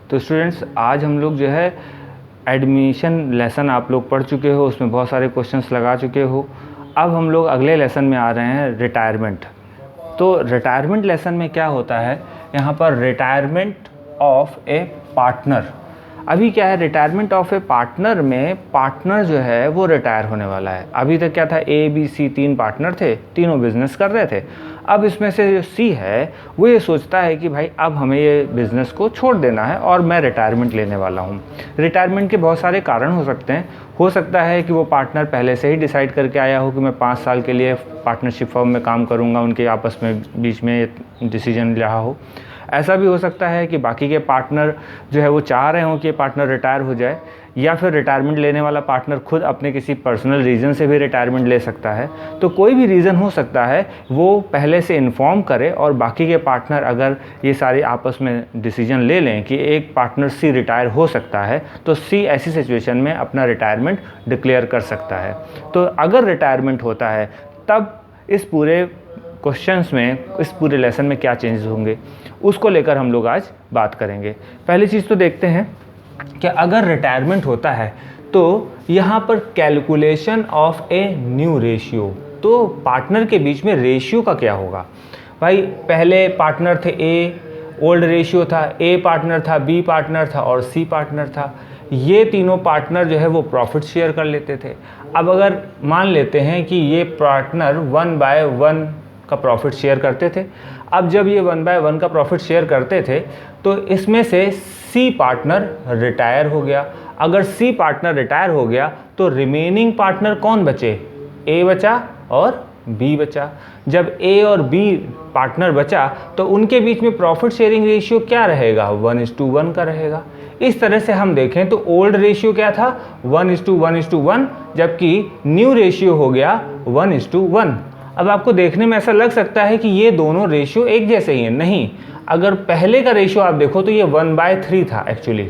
तो स्टूडेंट्स आज हम लोग जो है एडमिशन लेसन आप लोग पढ़ चुके हो, उसमें बहुत सारे क्वेश्चंस लगा चुके हो। अब हम लोग अगले लेसन में आ रहे हैं रिटायरमेंट। तो रिटायरमेंट लेसन में क्या होता है, यहाँ पर रिटायरमेंट ऑफ ए पार्टनर। अभी क्या है, रिटायरमेंट ऑफ ए पार्टनर में पार्टनर जो है वो रिटायर होने वाला है। अभी तक क्या था, ए बी सी 3 पार्टनर थे, तीनों बिजनेस कर रहे थे। अब इसमें से जो सी है वो ये सोचता है कि भाई अब हमें ये बिज़नेस को छोड़ देना है और मैं रिटायरमेंट लेने वाला हूँ। रिटायरमेंट के बहुत सारे कारण हो सकते हैं। हो सकता है कि वो पार्टनर पहले से ही डिसाइड करके आया हो कि मैं 5 साल के लिए पार्टनरशिप फर्म में काम करूँगा, उनके आपस में बीच में डिसीजन रहा हो। ऐसा भी हो सकता है कि बाकी के पार्टनर जो है वो चाह रहे हों कि पार्टनर रिटायर हो जाए, या फिर रिटायरमेंट लेने वाला पार्टनर खुद अपने किसी पर्सनल रीज़न से भी रिटायरमेंट ले सकता है। तो कोई भी रीज़न हो सकता है, वो पहले से इन्फॉर्म करे और बाकी के पार्टनर अगर ये सारे आपस में डिसीजन ले लें कि एक पार्टनर सी रिटायर हो सकता है, तो सी ऐसी सिचुएशन में अपना रिटायरमेंट डिक्लेयर कर सकता है। तो अगर रिटायरमेंट होता है तब इस पूरे क्वेश्चंस में, इस पूरे लेसन में क्या चेंजेस होंगे, उसको लेकर हम लोग आज बात करेंगे। पहली चीज़ तो देखते हैं कि अगर रिटायरमेंट होता है तो यहाँ पर calculation of a new ratio, तो पार्टनर के बीच में रेशियो का क्या होगा। भाई पहले पार्टनर थे ए, ओल्ड रेशियो था, ए पार्टनर था, बी पार्टनर था और सी पार्टनर था। ये तीनों पार्टनर जो है वो प्रॉफिट शेयर कर लेते थे। अब अगर मान लेते हैं कि ये पार्टनर 1/1 का प्रॉफिट शेयर करते थे। अब जब ये 1/1 का प्रॉफिट शेयर करते थे तो इसमें से सी पार्टनर रिटायर हो गया। अगर सी पार्टनर रिटायर हो गया तो रिमेनिंग पार्टनर कौन बचे, ए बचा और बी बचा। जब ए और बी पार्टनर बचा तो उनके बीच में प्रॉफिट शेयरिंग रेशियो क्या रहेगा, 1:1 का रहेगा। इस तरह से हम देखें तो ओल्ड रेशियो क्या था, 1:1:1, जबकि न्यू रेशियो हो गया 1:1। अब आपको देखने में ऐसा लग सकता है कि ये दोनों रेशियो एक जैसे ही हैं, नहीं। अगर पहले का रेशियो आप देखो तो ये 1/3 था एक्चुअली,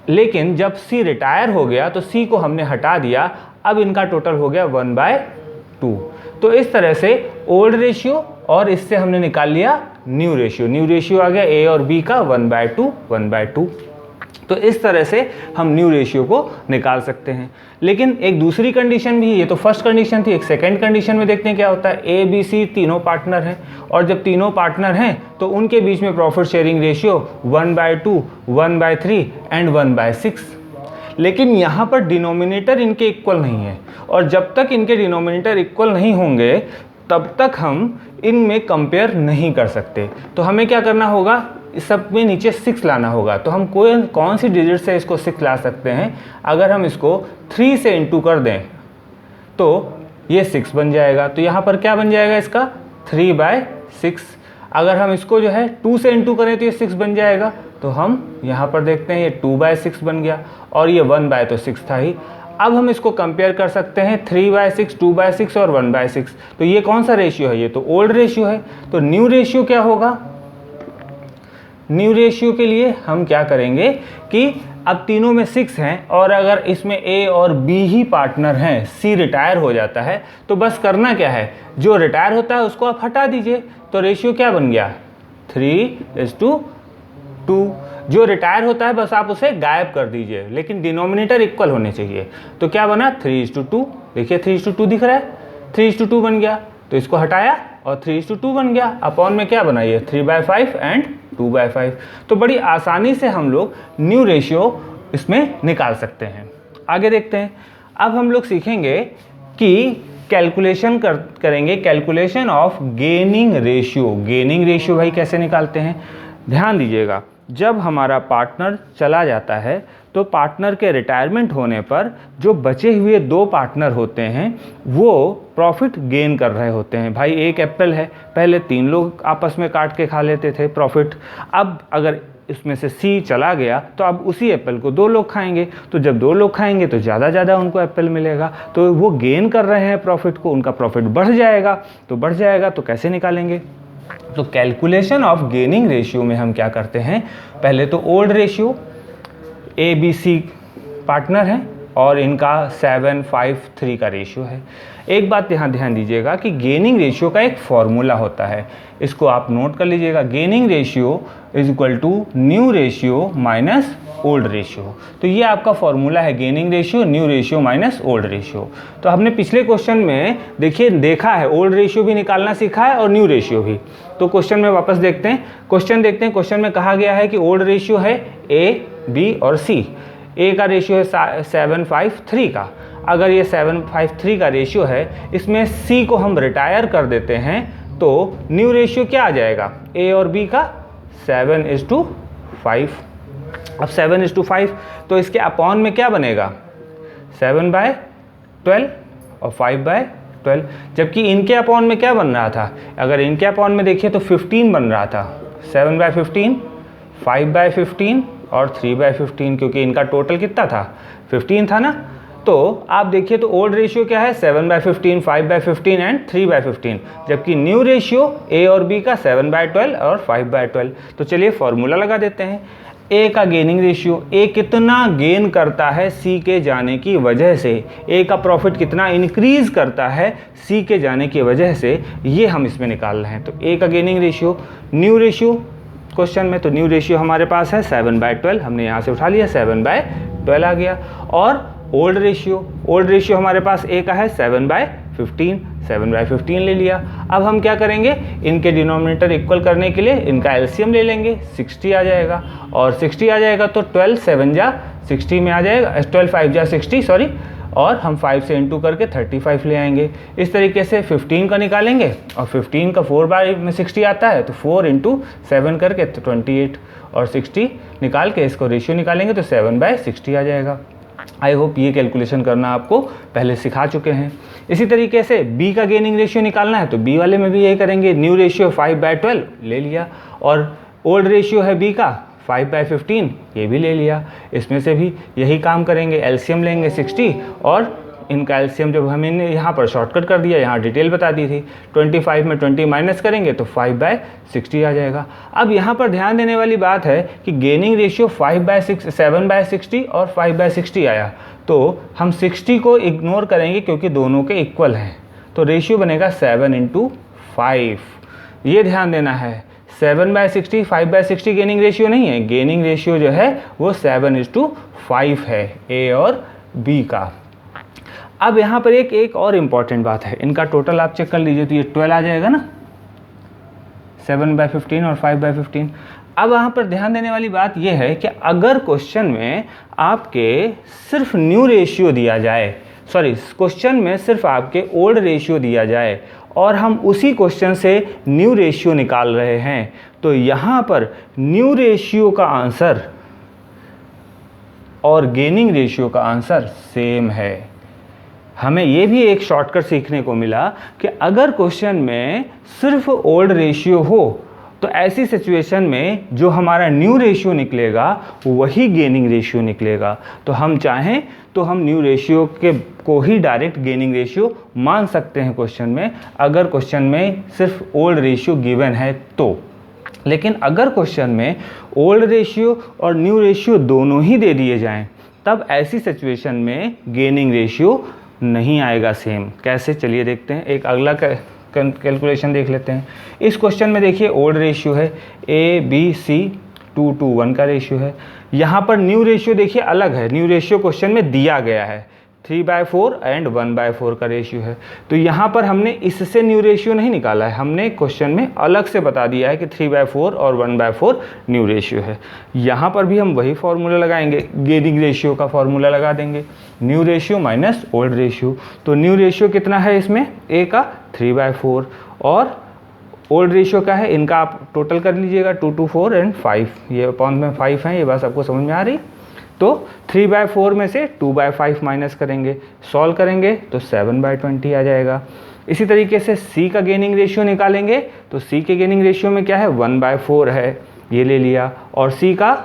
लेकिन जब सी रिटायर हो गया तो सी को हमने हटा दिया, अब इनका टोटल हो गया 1/2। तो इस तरह से ओल्ड रेशियो और इससे हमने निकाल लिया न्यू रेशियो। न्यू रेशियो आ गया ए और बी का 1/2। तो इस तरह से हम न्यू रेशियो को निकाल सकते हैं। लेकिन एक दूसरी कंडीशन भी है, ये तो फर्स्ट कंडीशन थी। एक सेकंड कंडीशन में देखते हैं क्या होता है। ए बी सी तीनों पार्टनर हैं और जब तीनों पार्टनर हैं तो उनके बीच में प्रॉफिट शेयरिंग रेशियो 1/2, 1/3 एंड 1/6। लेकिन यहाँ पर डिनोमिनेटर इनके इक्वल नहीं है, और जब तक इनके डिनोमिनेटर इक्वल नहीं होंगे तब तक हम इनमें कंपेयर नहीं कर सकते। तो हमें क्या करना होगा, इस सब में नीचे 6 लाना होगा। तो हम कौन सी डिजिट से इसको 6 ला सकते हैं। अगर हम इसको 3 से इंटू कर दें तो ये 6 बन जाएगा। तो यहाँ पर क्या बन जाएगा इसका, 3/6। अगर हम इसको जो है 2 से इंटू करें तो ये 6 बन जाएगा। तो हम यहाँ पर देखते हैं ये 2/6 बन गया, और ये 1/6 था ही। अब हम इसको कंपेयर कर सकते हैं 3/6, 2/6 और 1/6। तो ये कौन सा रेशियो है, ये तो ओल्ड रेशियो है। तो न्यू रेशियो क्या होगा, न्यू रेशियो के लिए हम क्या करेंगे कि अब तीनों में 6 हैं और अगर इसमें ए और बी ही पार्टनर हैं, सी रिटायर हो जाता है तो बस करना क्या है, जो रिटायर होता है उसको आप हटा दीजिए। तो रेशियो क्या बन गया, 3:2। जो रिटायर होता है बस आप उसे गायब कर दीजिए, लेकिन डिनोमिनेटर इक्वल होने चाहिए। तो क्या बना, 3:2। देखिए 3:2 दिख रहा है, 3:2 बन गया। तो इसको हटाया और 3:2 बन गया। अपॉन में क्या बना, ये 3/5 एंड 2/5। तो बड़ी आसानी से हम लोग न्यू रेशियो इसमें निकाल सकते हैं। आगे देखते हैं। अब हम लोग सीखेंगे कि कैलकुलेशन करेंगे, calculation of gaining ratio. Gaining ratio भाई कैसे निकालते हैं, ध्यान दीजिएगा। जब हमारा पार्टनर चला जाता है तो पार्टनर के रिटायरमेंट होने पर जो बचे हुए 2 पार्टनर होते हैं वो प्रॉफिट गेन कर रहे होते हैं। भाई एक एप्पल है, पहले 3 लोग आपस में काट के खा लेते थे प्रॉफिट। अब अगर इसमें से सी चला गया तो अब उसी एप्पल को 2 लोग खाएंगे। तो जब 2 लोग खाएंगे तो ज़्यादा उनको एप्पल मिलेगा। तो वो गेन कर रहे हैं प्रॉफिट को, उनका प्रॉफिट बढ़ जाएगा। तो कैसे निकालेंगे, तो कैलकुलेशन ऑफ गेनिंग रेशियो में हम क्या करते हैं, पहले तो old ratio, A B C partner हैं और इनका 7:5:3 का रेशियो है। एक बात यहाँ ध्यान दीजिएगा कि गेनिंग रेशियो का एक फॉर्मूला होता है, इसको आप नोट कर लीजिएगा। Gaining ratio is equal to new ratio minus old ratio. तो ये आपका फॉर्मूला है, gaining ratio, new ratio minus old ratio. तो हमने पिछले क्वेश्चन में देखा है, ओल्ड रेशियो भी निकालना सीखा है और न्यू रेशियो भी। तो क्वेश्चन में वापस देखते हैं, क्वेश्चन में कहा गया है कि ओल्ड रेशियो है ए, बी और सी। ए का रेशियो है 7:5:3 का। अगर ये 7:5:3 का रेशियो है, इसमें सी को हम रिटायर कर देते हैं तो न्यू रेशियो क्या आ जाएगा, ए और बी का 7:5। अब 7:5 तो इसके अपॉन में क्या बनेगा, 7/12 और 5/12। जबकि इनके अपॉन में क्या बन रहा था, अगर इनके अपॉन में देखिए तो 15 बन रहा था। 7/15, 5/15 और 3/15, क्योंकि इनका टोटल कितना था, 15 था ना। तो आप देखिए तो ओल्ड रेशियो क्या है, 7/15, 5/15 एंड 3/15, जबकि न्यू रेशियो ए और बी का 7/12 और 5/12। तो चलिए फॉर्मूला लगा देते हैं। ए का गेनिंग रेशियो, ए कितना गेन करता है सी के जाने की वजह से, ए का प्रॉफिट कितना इंक्रीज करता है सी के जाने की वजह से, ये हम इसमें निकाल रहे हैं। तो ए का gaining ratio, new ratio question में, तो न्यू रेशियो हमारे पास है 7/12, हमने यहाँ से उठा लिया 7/12 आ गया। और ओल्ड रेशियो हमारे पास ए का है 7/15, 7/15 ले लिया। अब हम क्या करेंगे, इनके डिनोमिनेटर इक्वल करने के लिए इनका एलसीएम ले लेंगे, 60 आ जाएगा। और 60 आ जाएगा तो 12 7 जा 60 में आ जाएगा, 12 5 जा 60 सॉरी, और हम 5 से इंटू करके 35 ले आएंगे। इस तरीके से 15 का निकालेंगे और 15 का 4 में 60 आता है, तो 4 × 7 करके 28 और 60 निकाल के इसको रेशियो निकालेंगे तो 7/60 आ जाएगा। आई होप ये कैलकुलेशन करना आपको पहले सिखा चुके हैं। इसी तरीके से बी का गेनिंग रेशियो निकालना है तो बी वाले में भी यही करेंगे। न्यू रेशियो 5/12 ले लिया और ओल्ड रेशियो है बी का 5/15, ये भी ले लिया। इसमें से भी यही काम करेंगे, एलसीएम लेंगे 60 और इनका एलसीएम जब हमने यहाँ पर शॉर्टकट कर दिया, यहाँ डिटेल बता दी थी, 25 में 20 माइनस करेंगे तो 5/60 आ जाएगा। अब यहाँ पर ध्यान देने वाली बात है कि गेनिंग रेशियो 7/60 और 5/60 आया, तो हम 60 को इग्नोर करेंगे क्योंकि दोनों के इक्वल हैं, तो रेशियो बनेगा 7 × 5। ये ध्यान देना है, 7/60 5/60 गेनिंग रेशियो नहीं है, गेनिंग रेशियो जो है वो 7:5 है ए और बी का। अब यहाँ पर एक और इम्पॉर्टेंट बात है, इनका टोटल आप चेक कर लीजिए तो ये 12 आ जाएगा ना, 7/15 और 5/15। अब यहाँ पर ध्यान देने वाली बात यह है कि अगर क्वेश्चन में आपके सिर्फ न्यू रेशियो दिया जाए, क्वेश्चन में सिर्फ आपके ओल्ड रेशियो दिया जाए और हम उसी क्वेश्चन से न्यू रेशियो निकाल रहे हैं, तो यहाँ पर न्यू रेशियो का आंसर और गेनिंग रेशियो का आंसर सेम है। हमें ये भी एक शॉर्टकट सीखने को मिला कि अगर क्वेश्चन में सिर्फ ओल्ड रेशियो हो तो ऐसी सिचुएशन में जो हमारा न्यू रेशियो निकलेगा वही गेनिंग रेशियो निकलेगा। तो हम चाहें तो हम न्यू रेशियो को ही डायरेक्ट गेनिंग रेशियो मान सकते हैं क्वेश्चन में, अगर क्वेश्चन में सिर्फ ओल्ड रेशियो गिवन है तो। लेकिन अगर क्वेश्चन में ओल्ड रेशियो और न्यू रेशियो दोनों ही दे दिए जाएं, तब ऐसी सिचुएशन में गेनिंग रेशियो नहीं आएगा सेम। कैसे, चलिए देखते हैं। एक अगला कैलकुलेशन देख लेते हैं। इस क्वेश्चन में देखिए ओल्ड रेशियो है ABC 2:1 का रेशियो है। यहाँ पर न्यू रेशियो देखिए अलग है, न्यू रेशियो क्वेश्चन में दिया गया है 3/4 एंड 1/4 का रेशियो है। तो यहाँ पर हमने इससे न्यू रेशियो नहीं निकाला है, हमने क्वेश्चन में अलग से बता दिया है कि 3/4 और 1/4 न्यू रेशियो है। यहाँ पर भी हम वही फॉर्मूला लगाएंगे, गेनिंग रेशियो का फॉर्मूला लगा देंगे, new ratio minus old ratio. तो न्यू रेशियो कितना है इसमें, ए का 3/4 और ओल्ड रेशियो का है, इनका आप टोटल कर लीजिएगा 2 2 4 एंड 5, ये अपॉन में 5 है, ये बात आपको समझ में आ रही। तो 3/4 में से 2/5 माइनस करेंगे, सॉल्व करेंगे तो 7/20 आ जाएगा। इसी तरीके से सी का गेनिंग रेशियो निकालेंगे तो सी के गेनिंग रेशियो में क्या है 1/4 है, ये ले लिया। और सी का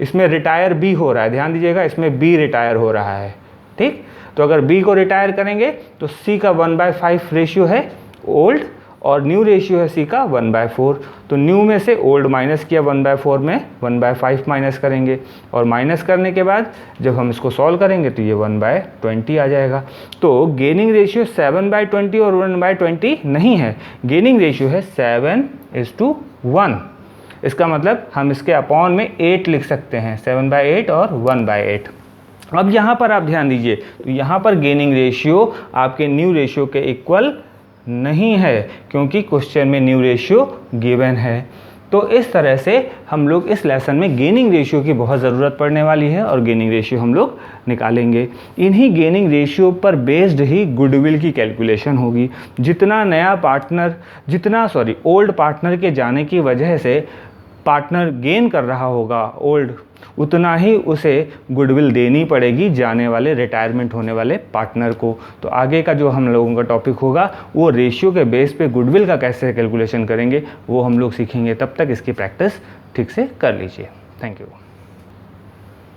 इसमें रिटायर बी हो रहा है, ध्यान दीजिएगा इसमें बी रिटायर हो रहा है, ठीक। तो अगर बी को रिटायर करेंगे तो सी का 1/5 रेशियो है ओल्ड और न्यू रेशियो है सी का 1/4। तो न्यू में से ओल्ड माइनस किया 1/4 में 1/5 माइनस करेंगे और माइनस करने के बाद जब हम इसको सॉल्व करेंगे तो ये 1/20 आ जाएगा। तो गेनिंग रेशियो 7/20 और 1/20 नहीं है, गेनिंग रेशियो है 7:1। इसका मतलब हम इसके अपॉन में 8 लिख सकते हैं, 7/8 और 1/8। अब यहाँ पर आप ध्यान दीजिए, तो यहाँ पर गेनिंग रेशियो आपके न्यू रेशियो के इक्वल नहीं है क्योंकि क्वेश्चन में न्यू रेशियो गिवन है। तो इस तरह से हम लोग इस लेसन में गेनिंग रेशियो की बहुत ज़रूरत पड़ने वाली है और गेनिंग रेशियो हम लोग निकालेंगे। इन्हीं गेनिंग रेशियो पर बेस्ड ही गुडविल की कैलकुलेशन होगी। ओल्ड पार्टनर के जाने की वजह से पार्टनर गेन कर रहा होगा ओल्ड, उतना ही उसे गुडविल देनी पड़ेगी जाने वाले रिटायरमेंट होने वाले पार्टनर को। तो आगे का जो हम लोगों का टॉपिक होगा वो रेशियो के बेस पे गुडविल का कैसे कैलकुलेशन करेंगे वो हम लोग सीखेंगे। तब तक इसकी प्रैक्टिस ठीक से कर लीजिए। Thank you.